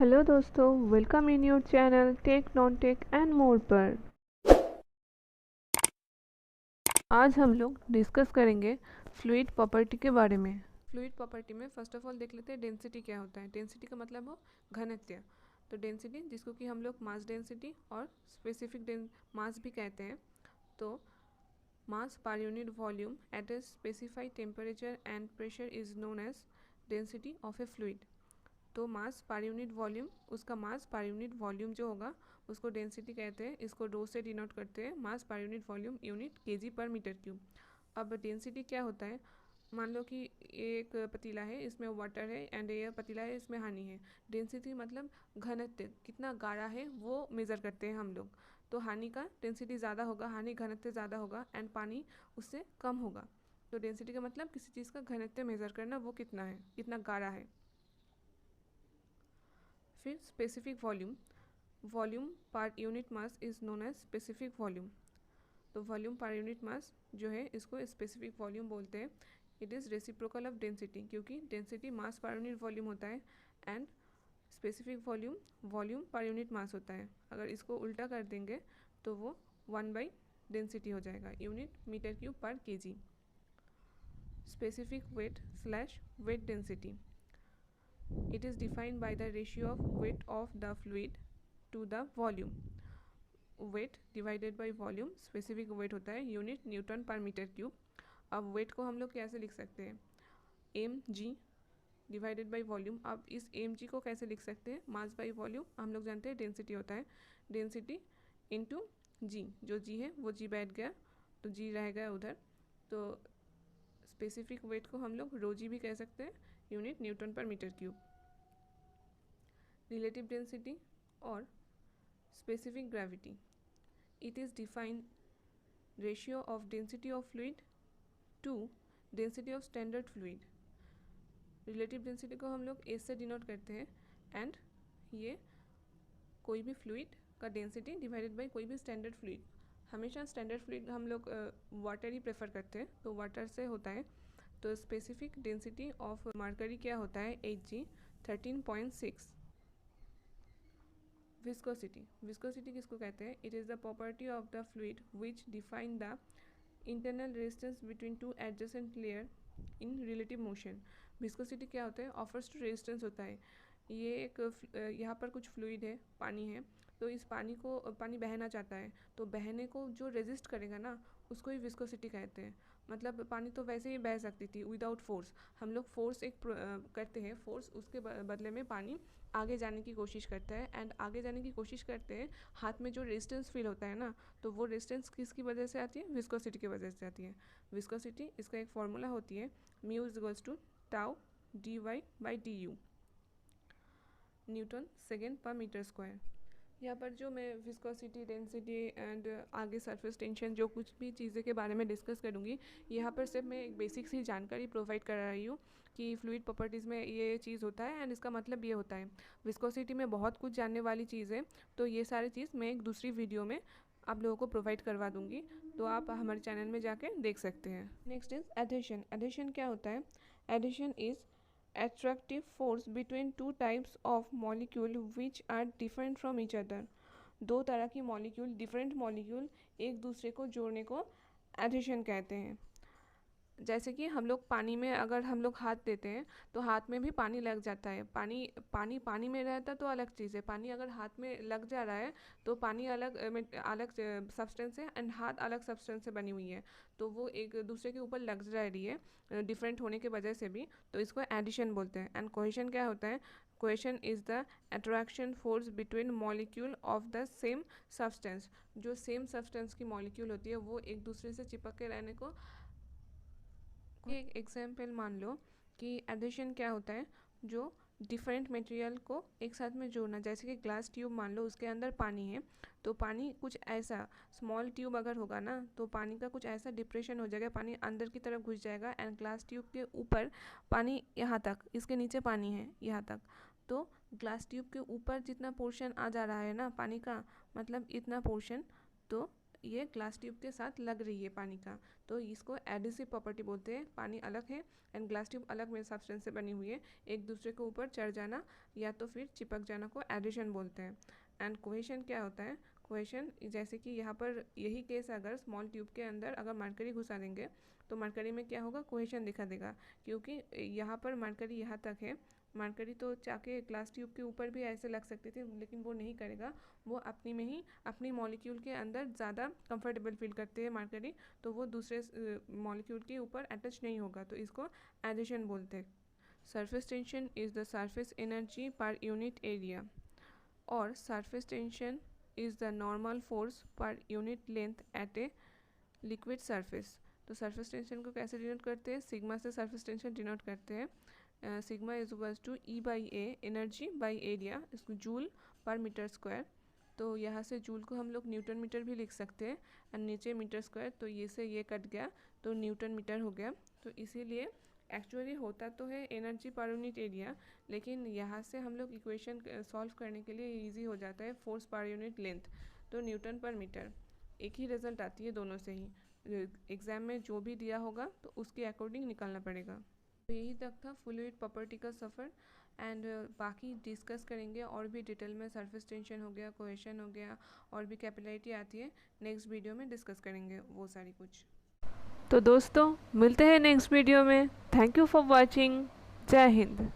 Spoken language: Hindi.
हेलो दोस्तों, welcome in your channel tech non tech and more पर। आज हम लोग डिस्कस करेंगे फ्लूइड प्रॉपर्टी के बारे में। फ्लूइड प्रॉपर्टी में फर्स्ट ऑफ ऑल देख लेते हैं डेंसिटी क्या होता है। डेंसिटी का मतलब हो घनत्व। तो डेंसिटी जिसको कि हम लोग मास डेंसिटी और स्पेसिफिक मास भी कहते हैं। तो mass per unit volume at a specified temperature and pressure is known as density of a fluid. तो मास पर यूनिट वॉल्यूम, उसका मास पर यूनिट वॉल्यूम जो होगा उसको डेंसिटी कहते हैं। इसको रो से डिनोट करते हैं। Mass per unit volume unit KG per metre cube. अब डेंसिटी क्या होता है, मान लो कि एक पतीला है, इसमें वाटर है एंड ये पतीला है, इसमें हानि है। डेंसिटी मतलब घनत्व, कितना गाढ़ा है वो मेज़र करते हैं हम लोग। तो हानि का डेंसिटी ज़्यादा होगा, हानि घनत्व ज़्यादा होगा एंड पानी उससे कम होगा। तो डेंसिटी का मतलब किसी चीज़ का घनत्व मेज़र करना, वो कितना है, कितना गाढ़ा है। फिर specific volume, volume per unit mass is known as specific volume. तो वॉल्यूम पर यूनिट मास जो है इसको स्पेसिफिक वॉल्यूम बोलते हैं। It is reciprocal of density, क्योंकि density mass per unit volume होता है and specific volume volume per unit mass होता है। अगर इसको उल्टा कर देंगे तो वो 1 बाई डेंसिटी हो जाएगा, यूनिट मीटर क्यूब पर KG. Specific weight slash weight density, it is defined by the ratio of weight of the fluid to the volume. Weight divided by volume, specific weight होता है यूनिट न्यूटन पर मीटर क्यूब। अब वेट को हम लोग कैसे लिख सकते हैं, M G divided by volume. अब इस एम जी को कैसे लिख सकते हैं, मास बाय वॉल्यूम हम लोग जानते हैं डेंसिटी होता है, डेंसिटी इनटू जी। जो जी है वो जी बैठ गया तो जी रह गया उधर। तो स्पेसिफिक वेट को हम लोग रो जी भी कह सकते हैं, यूनिट न्यूटन पर मीटर क्यूब। रिलेटिव डेंसिटी और specific gravity, it is defined ratio of density of fluid to density of standard fluid। Relative density को हम लोग एस से डिनोट करते हैं एंड ये कोई भी फ्लूइड का डेंसिटी डिवाइडेड बाय कोई भी स्टैंडर्ड फ्लूइड। हमेशा स्टैंडर्ड फ्लूइड हम लोग वाटर ही प्रेफर करते हैं, तो वाटर से होता है। तो स्पेसिफिक डेंसिटी ऑफ मर्करी क्या होता है, Hg 13.6। विस्कोसिटी, विस्कोसिटी किसको कहते हैं, it is the property of the fluid which define the internal resistance between two adjacent layer in relative motion. Viscosity क्या होता है, ऑफर्स टू रेजिस्टेंस होता है। ये एक यहाँ पर कुछ फ्लूइड है, पानी है, तो इस पानी को पानी बहना चाहता है, तो बहने को जो रेजिस्ट करेगा ना उसको ही विस्कोसिटी कहते हैं। मतलब पानी तो वैसे ही बह सकती थी विदाउट फोर्स, हम लोग फोर्स एक करते हैं, फोर्स उसके बदले में पानी आगे जाने की कोशिश करता है एंड आगे जाने की कोशिश करते हैं। हाथ में जो रेजिस्टेंस फील होता है ना, तो वो रेजिस्टेंस किसकी वजह से आती है, विस्कोसिटी की वजह से आती है। विस्कोसिटी, इसका एक फॉर्मूला होती है mu is equals to tau D Y by D U, newton second पर मीटर स्क्वायर। यहाँ पर जो मैं विस्कोसिटी, डेंसिटी एंड आगे सरफेस टेंशन जो कुछ भी चीज़ें के बारे में डिस्कस करूँगी, यहाँ पर सिर्फ मैं एक बेसिक सी जानकारी प्रोवाइड कर रही हूँ कि फ्लूइड प्रॉपर्टीज़ में ये चीज़ होता है एंड इसका मतलब ये होता है। विस्कोसिटी में बहुत कुछ जानने वाली चीज़ है, तो ये सारी चीज़ मैं एक दूसरी वीडियो में आप लोगों को प्रोवाइड करवा दूँगी, तो आप हमारे चैनल में जाके देख सकते हैं। Next is addition. एडिशन क्या होता है, adhesion is attractive force between two types of molecule which are different from each other। दो तरह की मॉलिक्यूल, डिफरेंट मॉलिक्यूल एक दूसरे को जोड़ने को एडिशन कहते हैं। जैसे कि हम लोग पानी में अगर हम लोग हाथ देते हैं तो हाथ में भी पानी लग जाता है। पानी पानी पानी में रहता तो अलग चीज़ है, पानी अगर हाथ में लग जा रहा है तो पानी अलग अलग सब्सटेंस है एंड हाथ अलग सब्सटेंस से बनी हुई है, तो वो एक दूसरे के ऊपर लग जा रही है डिफरेंट होने की वजह से भी, तो इसको एडिशन बोलते हैं। एंड कोहेशन क्या होता है, cohesion is the attraction force between molecule of the same substance. जो सेम सब्सटेंस की मॉलिक्यूल होती है वो एक दूसरे से चिपक के रहने को। एक एग्जाम्पल मान लो कि एडिशन क्या होता है, जो डिफरेंट मटेरियल को एक साथ में जोड़ना। जैसे कि ग्लास ट्यूब मान लो, उसके अंदर पानी है, तो पानी कुछ ऐसा स्मॉल ट्यूब अगर होगा ना तो पानी का कुछ ऐसा डिप्रेशन हो जाएगा, पानी अंदर की तरफ घुस जाएगा एंड ग्लास ट्यूब के ऊपर पानी यहाँ तक, इसके नीचे पानी है यहाँ तक। तो ग्लास ट्यूब के ऊपर जितना पोर्शन आ जा रहा है ना पानी का, मतलब इतना पोर्शन, तो ये ग्लास ट्यूब के साथ लग रही है पानी का, तो इसको एडिसिव प्रॉपर्टी बोलते हैं। पानी अलग है एंड ग्लास ट्यूब अलग में सब्सटेंस से बनी हुई है, एक दूसरे के ऊपर चढ़ जाना या तो फिर चिपक जाना को एडिशन बोलते हैं। एंड कोहेशन क्या होता है? कोहेशन जैसे कि यहाँ पर यही केस, अगर स्मॉल ट्यूब के अंदर अगर मरकरी घुसा देंगे तो मरकरी में क्या होगा? कोहेशन दिखा देगा, क्योंकि यहाँ पर मरकरी यहाँ तक है। मरकरी तो चाके ग्लास ट्यूब के ऊपर भी ऐसे लग सकती थी, लेकिन वो नहीं करेगा। वो अपनी में ही अपनी मॉलिक्यूल के अंदर ज़्यादा कंफर्टेबल फील करते हैं मरकरी, तो वो दूसरे मॉलिक्यूल के ऊपर अटैच नहीं होगा, तो इसको एडिशन बोलते हैं। Surface tension is the surface energy per unit area, और surface tension is the normal force per unit length at a liquid surface. तो सरफेस टेंशन को कैसे डिनोट करते हैं? सिग्मा से सरफेस टेंशन डिनोट करते हैं। Sigma is equals to E by A, energy by area, इसको जूल पर मीटर स्क्वायर। तो यहाँ से जूल को हम लोग न्यूटन मीटर भी लिख सकते हैं, और नीचे मीटर स्क्वायर, तो ये से ये कट गया तो न्यूटन मीटर हो गया। तो इसीलिए एक्चुअली होता तो है एनर्जी पर यूनिट एरिया, लेकिन यहाँ से हम लोग इक्वेशन सॉल्व करने के लिए इजी हो जाता है फोर्स पर यूनिट लेंथ, तो न्यूटन पर मीटर। एक ही रिजल्ट आती है दोनों से ही, एग्ज़ाम में जो भी दिया होगा तो उसके अकॉर्डिंग निकालना पड़ेगा। तो यही तक था फ्लूइड प्रॉपर्टी का सफ़र, एंड बाकी डिस्कस करेंगे और भी डिटेल में। सरफेस टेंशन हो गया, कोहेशन हो गया, और भी कैपिलरिटी आती है, नेक्स्ट वीडियो में डिस्कस करेंगे वो सारी कुछ। तो दोस्तों मिलते हैं नेक्स्ट वीडियो में। Thank you for watching. जय हिंद।